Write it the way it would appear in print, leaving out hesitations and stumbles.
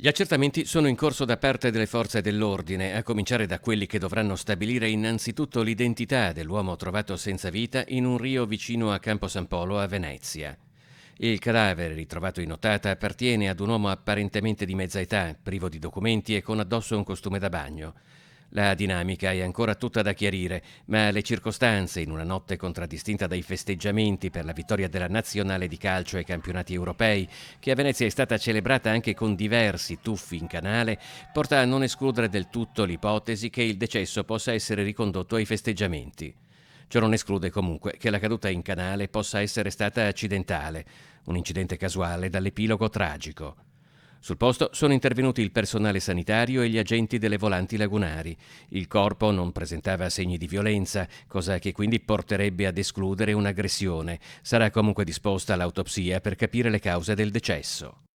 Gli accertamenti sono in corso da parte delle forze dell'ordine, a cominciare da quelli che dovranno stabilire innanzitutto l'identità dell'uomo trovato senza vita in un rio vicino a Campo San Polo a Venezia. Il cadavere ritrovato in nottata appartiene ad un uomo apparentemente di mezza età, privo di documenti e con addosso un costume da bagno. La dinamica è ancora tutta da chiarire, ma le circostanze, in una notte contraddistinta dai festeggiamenti per la vittoria della nazionale di calcio ai campionati europei, che a Venezia è stata celebrata anche con diversi tuffi in canale, porta a non escludere del tutto l'ipotesi che il decesso possa essere ricondotto ai festeggiamenti. Ciò non esclude comunque che la caduta in canale possa essere stata accidentale, un incidente casuale dall'epilogo tragico. Sul posto sono intervenuti il personale sanitario e gli agenti delle volanti lagunari. Il corpo non presentava segni di violenza, cosa che quindi porterebbe ad escludere un'aggressione. Sarà comunque disposta l'autopsia per capire le cause del decesso.